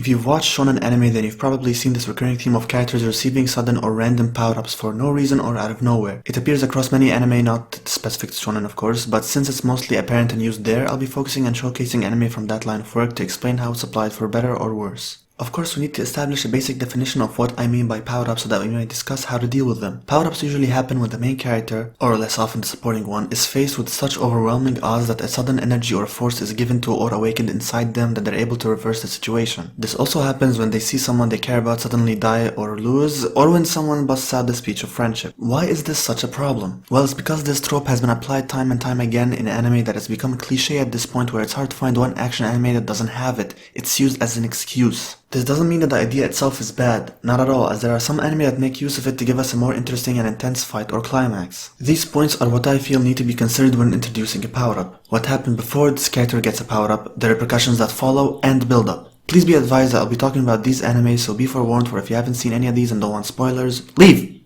If you've watched shonen anime, then you've probably seen this recurring theme of characters receiving sudden or random power-ups for no reason or out of nowhere. It appears across many anime, not specific to shonen of course, but since it's mostly apparent and used there, I'll be focusing on showcasing anime from that line of work to explain how it's applied for better or worse. Of course, we need to establish a basic definition of what I mean by power-ups so that we may discuss how to deal with them. Power-ups usually happen when the main character, or less often the supporting one, is faced with such overwhelming odds that a sudden energy or force is given to or awakened inside them that they're able to reverse the situation. This also happens when they see someone they care about suddenly die or lose, or when someone busts out the speech of friendship. Why is this such a problem? Well, it's because this trope has been applied time and time again in anime that has become a cliche at this point where it's hard to find one action anime that doesn't have it. It's used as an excuse. This doesn't mean that the idea itself is bad, not at all, as there are some anime that make use of it to give us a more interesting and intense fight or climax. These points are what I feel need to be considered when introducing a power-up. What happened before this character gets a power-up, the repercussions that follow, and build-up. Please be advised that I'll be talking about these animes, so be forewarned for if you haven't seen any of these and don't want spoilers, leave!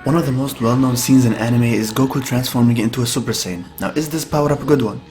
One of the most well-known scenes in anime is Goku transforming into a Super Saiyan. Now, is this power-up a good one?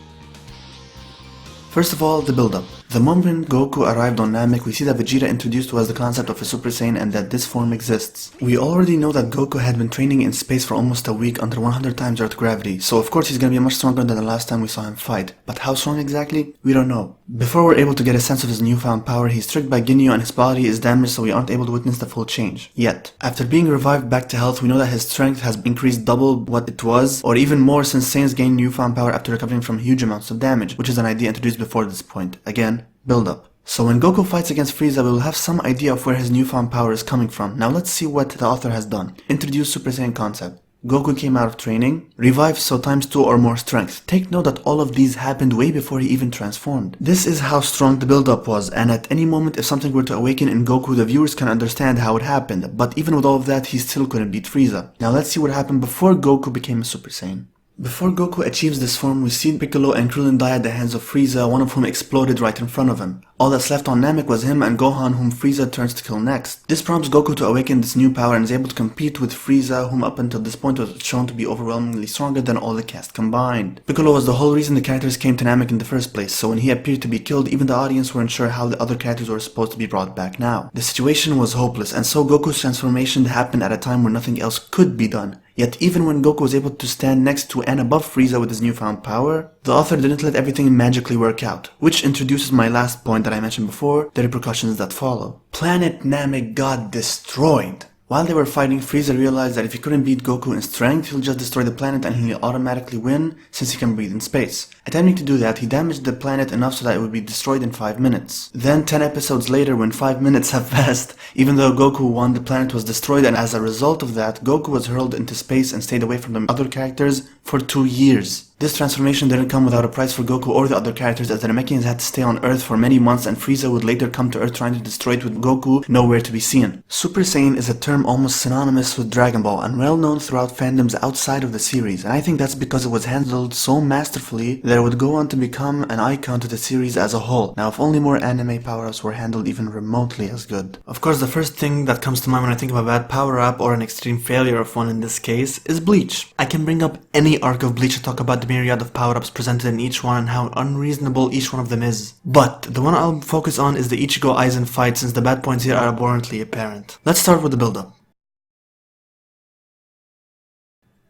First of all, the build-up. The moment Goku arrived on Namek, we see that Vegeta introduced to us the concept of a Super Saiyan and that this form exists. We already know that Goku had been training in space for almost a week under 100 times Earth gravity, so of course he's gonna be much stronger than the last time we saw him fight. But how strong exactly? We don't know. Before we're able to get a sense of his newfound power, he's tricked by Ginyu and his body is damaged, so we aren't able to witness the full change. Yet. After being revived back to health, we know that his strength has increased double what it was, or even more since Saiyans gain newfound power after recovering from huge amounts of damage, which is an idea introduced before this point. Again, build up. So when Goku fights against Frieza, we will have some idea of where his newfound power is coming from. Now let's see what the author has done. Introduce Super Saiyan concept. Goku came out of training, revived so times 2 or more strength. Take note that all of these happened way before he even transformed. This is how strong the build-up was, and at any moment if something were to awaken in Goku, the viewers can understand how it happened, but even with all of that, he still couldn't beat Frieza. Now let's see what happened before Goku became a Super Saiyan. Before Goku achieves this form, we see Piccolo and Krillin die at the hands of Frieza, one of whom exploded right in front of him. All that's left on Namek was him and Gohan, whom Frieza turns to kill next. This prompts Goku to awaken this new power and is able to compete with Frieza, whom up until this point was shown to be overwhelmingly stronger than all the cast combined. Piccolo was the whole reason the characters came to Namek in the first place, so when he appeared to be killed, even the audience weren't sure how the other characters were supposed to be brought back now. The situation was hopeless, and so Goku's transformation happened at a time where nothing else could be done. Yet even when Goku was able to stand next to and above Frieza with his newfound power, the author didn't let everything magically work out, which introduces my last point that I mentioned before, the repercussions that follow. Planet Namek got destroyed. While they were fighting, Frieza realized that if he couldn't beat Goku in strength, he'll just destroy the planet and he'll automatically win since he can breathe in space. Attempting to do that, he damaged the planet enough so that it would be destroyed in 5 minutes. Then 10 episodes later, when 5 minutes have passed, even though Goku won, the planet was destroyed, and as a result of that, Goku was hurled into space and stayed away from the other characters for 2 years. This transformation didn't come without a price for Goku or the other characters, as the Namekians had to stay on Earth for many months and Frieza would later come to Earth trying to destroy it with Goku nowhere to be seen. Super Saiyan is a term almost synonymous with Dragon Ball and well known throughout fandoms outside of the series, and I think that's because it was handled so masterfully that it would go on to become an icon to the series as a whole. Now if only more anime power-ups were handled even remotely as good. Of course, the first thing that comes to mind when I think of a bad power-up, or an extreme failure of one in this case, is Bleach. I can bring up any arc of Bleach to talk about the myriad of power-ups presented in each one and how unreasonable each one of them is. But the one I'll focus on is the Ichigo Aizen fight, since the bad points here are abhorrently apparent. Let's start with the build-up.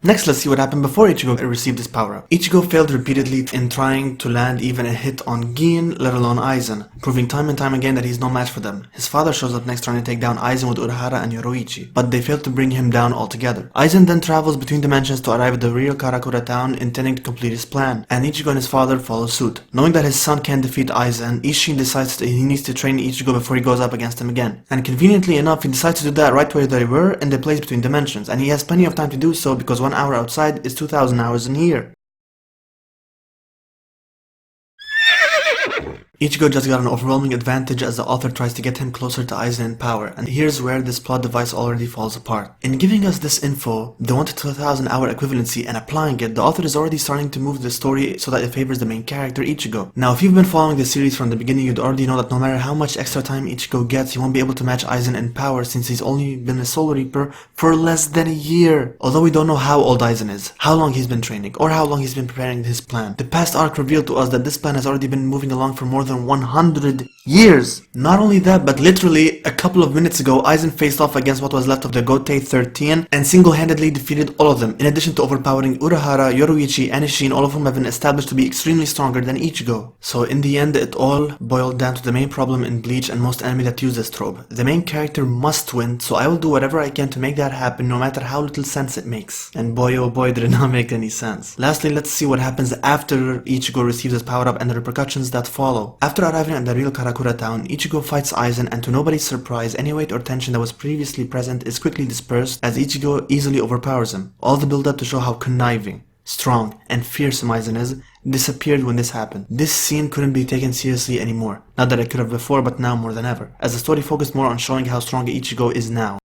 Next, let's see what happened before Ichigo received this power-up. Ichigo failed repeatedly in trying to land even a hit on Gin, let alone Aizen, proving time and time again that he's no match for them. His father shows up next trying to take down Aizen with Urahara and Yoroichi, but they failed to bring him down altogether. Aizen then travels between dimensions to arrive at the real Karakura town, intending to complete his plan, and Ichigo and his father follow suit. Knowing that his son can't defeat Aizen, Isshin decides that he needs to train Ichigo before he goes up against him again. And conveniently enough, he decides to do that right where they were, in the place between dimensions, and he has plenty of time to do so because 1 hour outside is 2,000 hours in here. Ichigo just got an overwhelming advantage as the author tries to get him closer to Aizen in power, and here's where this plot device already falls apart. In giving us this info, the 1 to 2,000 hour equivalency, and applying it, the author is already starting to move the story so that it favors the main character, Ichigo. Now, if you've been following the series from the beginning, you'd already know that no matter how much extra time Ichigo gets, he won't be able to match Aizen in power since he's only been a Soul Reaper for less than a year. Although we don't know how old Aizen is, how long he's been training, or how long he's been preparing his plan. The past arc revealed to us that this plan has already been moving along for more than 100 Years! Not only that, but literally a couple of minutes ago, Aizen faced off against what was left of the Gotei 13 and single-handedly defeated all of them, in addition to overpowering Urahara, Yoruichi, and Isshin, all of whom have been established to be extremely stronger than Ichigo. So in the end, it all boiled down to the main problem in Bleach and most anime that use this trope. The main character must win, so I will do whatever I can to make that happen, no matter how little sense it makes. And boy oh boy did it not make any sense. Lastly, let's see what happens after Ichigo receives his power-up and the repercussions that follow. After arriving at the real Karakura town, Ichigo fights Aizen, and to nobody's surprise, any weight or tension that was previously present is quickly dispersed as Ichigo easily overpowers him. All the build-up to show how conniving, strong, and fearsome Aizen is disappeared when this happened. This scene couldn't be taken seriously anymore. Not that it could have before, but now more than ever, as the story focused more on showing how strong Ichigo is now.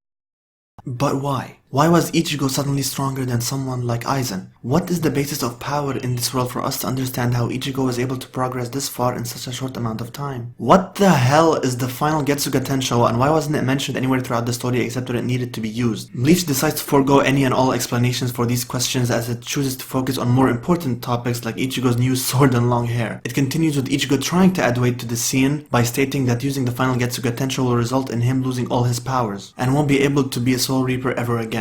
But why? Why was Ichigo suddenly stronger than someone like Aizen? What is the basis of power in this world for us to understand how Ichigo was able to progress this far in such a short amount of time? What the hell is the final Getsuga Tensho, and why wasn't it mentioned anywhere throughout the story except when it needed to be used? Bleach decides to forego any and all explanations for these questions as it chooses to focus on more important topics like Ichigo's new sword and long hair. It continues with Ichigo trying to add weight to the scene by stating that using the final Getsuga Tensho will result in him losing all his powers and won't be able to be a Soul Reaper ever again.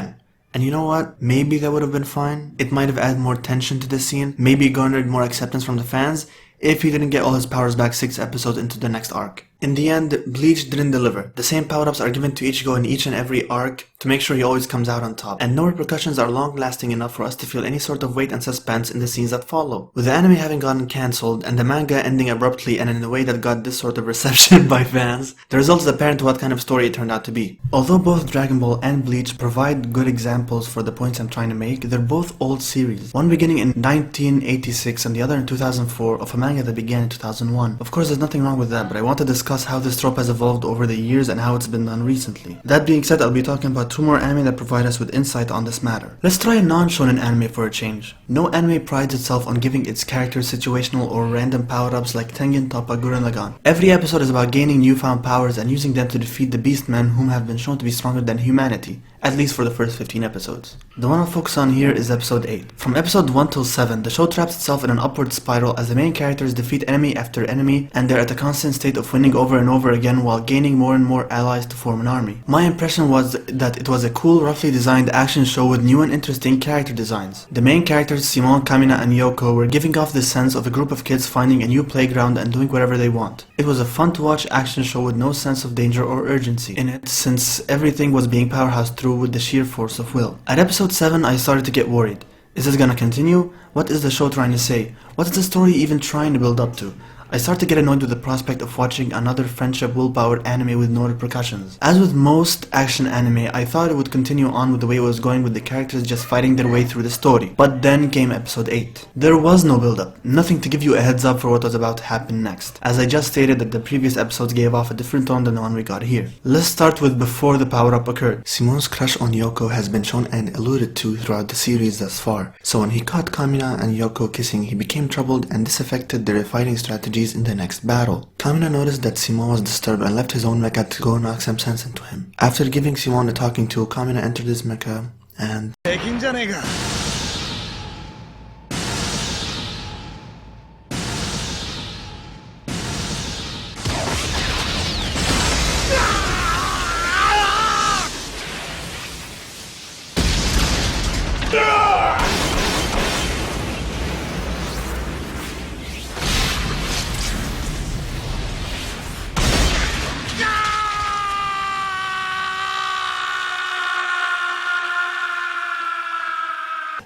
And you know what? Maybe that would have been fine. It might have added more tension to the scene, maybe garnered more acceptance from the fans, if he didn't get all his powers back 6 episodes into the next arc. In the end, Bleach didn't deliver. The same power-ups are given to Ichigo in each and every arc to make sure he always comes out on top, and no repercussions are long-lasting enough for us to feel any sort of weight and suspense in the scenes that follow. With the anime having gotten cancelled and the manga ending abruptly and in a way that got this sort of reception by fans, the result is apparent to what kind of story it turned out to be. Although both Dragon Ball and Bleach provide good examples for the points I'm trying to make, they're both old series, one beginning in 1986 and the other in 2004 of a manga that began in 2001. Of course, there's nothing wrong with that, but I want to discuss how this trope has evolved over the years and how it's been done recently. That being said, I'll be talking about 2 more anime that provide us with insight on this matter. Let's try a non-shonen anime for a change. No anime prides itself on giving its characters situational or random power-ups like Tengen, Toppa, Gurren Lagann. Every episode is about gaining newfound powers and using them to defeat the beastmen whom have been shown to be stronger than humanity, at least for the first 15 episodes. The one I'll focus on here is episode 8. From episode 1 till 7, the show traps itself in an upward spiral as the main characters defeat enemy after enemy, and they're at a constant state of winning over and over again while gaining more and more allies to form an army. My impression was that it was a cool, roughly designed action show with new and interesting character designs. The main characters, Simon, Kamina, and Yoko, were giving off the sense of a group of kids finding a new playground and doing whatever they want. It was a fun to watch action show with no sense of danger or urgency in it, since everything was being powerhoused through with the sheer force of will. At episode 7, I started to get worried. Is this gonna continue? What is the show trying to say? What is the story even trying to build up to? I start to get annoyed with the prospect of watching another friendship will-powered anime with no repercussions. As with most action anime, I thought it would continue on with the way it was going with the characters just fighting their way through the story. But then came episode 8. There was no build-up, nothing to give you a heads up for what was about to happen next, as I just stated that the previous episodes gave off a different tone than the one we got here. Let's start with before the power-up occurred. Simon's crush on Yoko has been shown and alluded to throughout the series thus far, so when he caught Kamina and Yoko kissing, he became troubled and this affected their fighting strategies in the next battle. Kamina noticed that Simon was disturbed and left his own mecha to go knock some sense into him. After giving Simon a talking to, Kamina entered his mecha and...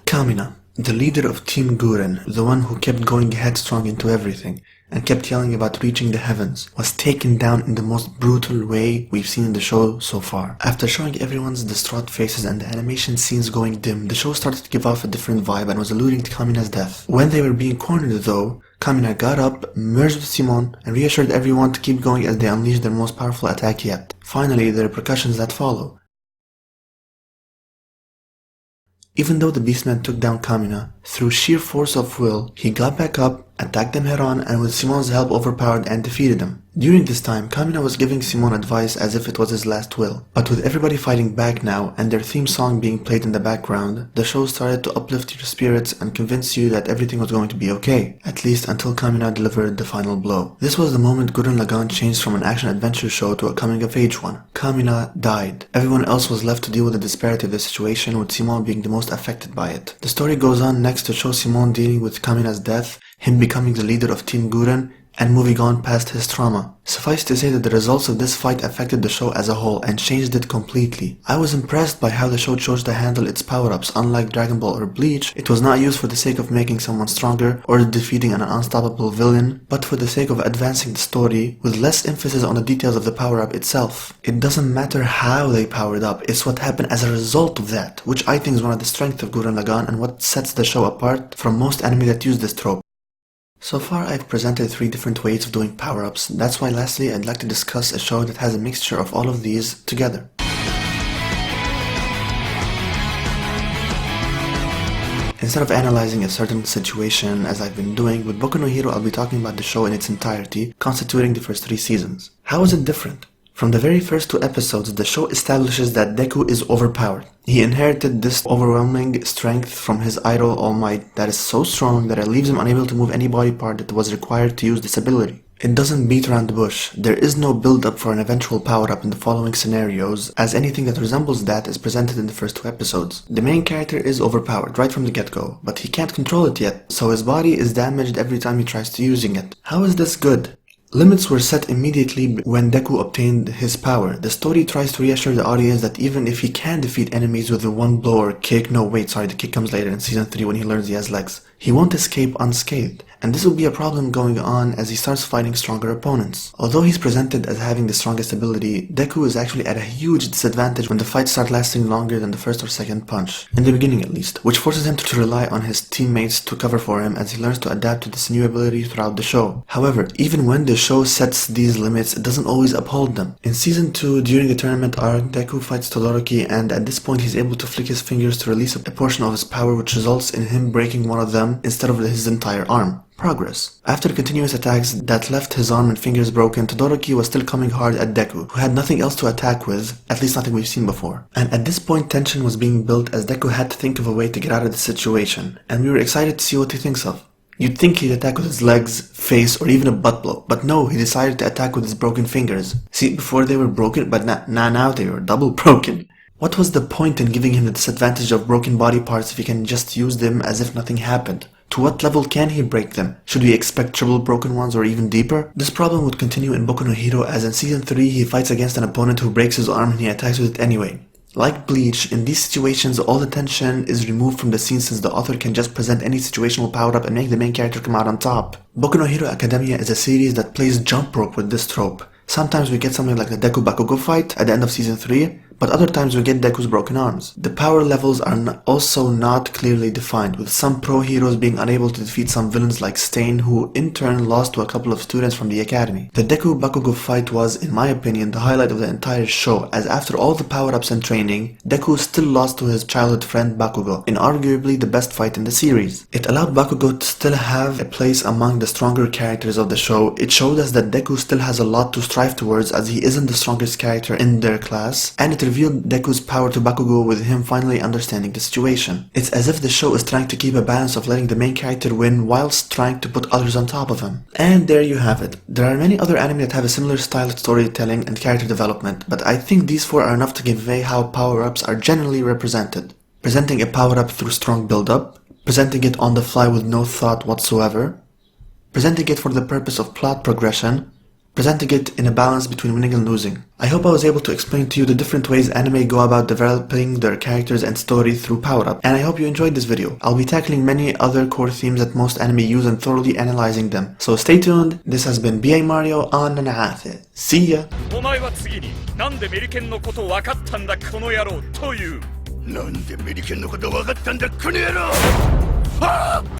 Kamina, the leader of Team Gurren, the one who kept going headstrong into everything and kept yelling about reaching the heavens, was taken down in the most brutal way we've seen in the show so far. After showing everyone's distraught faces and the animation scenes going dim, the show started to give off a different vibe and was alluding to Kamina's death. When they were being cornered though, Kamina got up, merged with Simon, and reassured everyone to keep going as they unleashed their most powerful attack yet. Finally, the repercussions that follow. Even though the beastman took down Kamina, through sheer force of will, he got back up, attacked them head on, and with Simon's help overpowered and defeated them. During this time, Kamina was giving Simon advice as if it was his last will. But with everybody fighting back now and their theme song being played in the background, the show started to uplift your spirits and convince you that everything was going to be okay, at least until Kamina delivered the final blow. This was the moment Gurren Lagann changed from an action-adventure show to a coming-of-age one. Kamina died. Everyone else was left to deal with the disparity of the situation, with Simon being the most affected by it. The story goes on next to show Simon dealing with Kamina's death, him becoming the leader of Team Gurren, and moving on past his trauma. Suffice to say that the results of this fight affected the show as a whole and changed it completely. I was impressed by how the show chose to handle its power-ups. Unlike Dragon Ball or Bleach, it was not used for the sake of making someone stronger or defeating an unstoppable villain, but for the sake of advancing the story with less emphasis on the details of the power-up itself. It doesn't matter how they powered up, it's what happened as a result of that, which I think is one of the strengths of Gurren Lagann and what sets the show apart from most anime that use this trope. So far I've presented 3 different ways of doing power-ups. That's why lastly I'd like to discuss a show that has a mixture of all of these together. Instead of analyzing a certain situation as I've been doing, with Boku no Hero I'll be talking about the show in its entirety, constituting the first 3 seasons. How is it different? From the very first 2 episodes, the show establishes that Deku is overpowered. He inherited this overwhelming strength from his idol All Might that is so strong that it leaves him unable to move any body part that was required to use this ability. It doesn't beat around the bush. There is no build-up for an eventual power-up in the following scenarios, as anything that resembles that is presented in the first 2 episodes. The main character is overpowered right from the get-go, but he can't control it yet, so his body is damaged every time he tries to using it. How is this good? Limits were set immediately when Deku obtained his power. The story tries to reassure the audience that even if he can defeat enemies with a one blow or kick, the kick comes later in season 3 when he learns he has legs, he won't escape unscathed. And this will be a problem going on as he starts fighting stronger opponents. Although he's presented as having the strongest ability, Deku is actually at a huge disadvantage when the fights start lasting longer than the first or second punch, in the beginning at least, which forces him to rely on his teammates to cover for him as he learns to adapt to this new ability throughout the show. However, even when the show sets these limits, it doesn't always uphold them. In season 2, during the tournament arc, Deku fights Todoroki, and at this point he's able to flick his fingers to release a portion of his power, which results in him breaking one of them instead of his entire arm. Progress. After continuous attacks that left his arm and fingers broken, Todoroki was still coming hard at Deku, who had nothing else to attack with, at least nothing we've seen before. And at this point tension was being built as Deku had to think of a way to get out of the situation, and we were excited to see what he thinks of. You'd think he'd attack with his legs, face, or even a butt blow, but no, he decided to attack with his broken fingers. See, before they were broken, but now they were double broken. What was the point in giving him the disadvantage of broken body parts if he can just use them as if nothing happened? To what level can he break them? Should we expect triple broken ones or even deeper? This problem would continue in Boku no Hero, as in season 3 he fights against an opponent who breaks his arm and he attacks with it anyway. Like Bleach, in these situations all the tension is removed from the scene since the author can just present any situational power-up and make the main character come out on top. Boku no Hero Academia is a series that plays jump rope with this trope. Sometimes we get something like the Deku Bakugo fight at the end of season 3, but other times we get Deku's broken arms. The power levels are also not clearly defined, with some pro heroes being unable to defeat some villains like Stain, who in turn lost to a couple of students from the academy. The Deku Bakugo fight was, in my opinion, the highlight of the entire show, as after all the power-ups and training, Deku still lost to his childhood friend Bakugo, in arguably the best fight in the series. It allowed Bakugo to still have a place among the stronger characters of the show. It showed us that Deku still has a lot to strive towards, as he isn't the strongest character in their class, and it revealed Deku's power to Bakugo with him finally understanding the situation. It's as if the show is trying to keep a balance of letting the main character win whilst trying to put others on top of him. And there you have it. There are many other anime that have a similar style of storytelling and character development, but I think these 4 are enough to convey how power-ups are generally represented. Presenting a power-up through strong build-up, presenting it on the fly with no thought whatsoever, presenting it for the purpose of plot progression, presenting it in a balance between winning and losing. I hope I was able to explain to you the different ways anime go about developing their characters and story through power-up, and I hope you enjoyed this video. I'll be tackling many other core themes that most anime use and thoroughly analyzing them. So stay tuned. This has been BA Mario on Nanaathi. See ya! お前は次になんでメリケンのこと分かったんだこの野郎という。なんでメリケンのこと分かったんだこの野郎。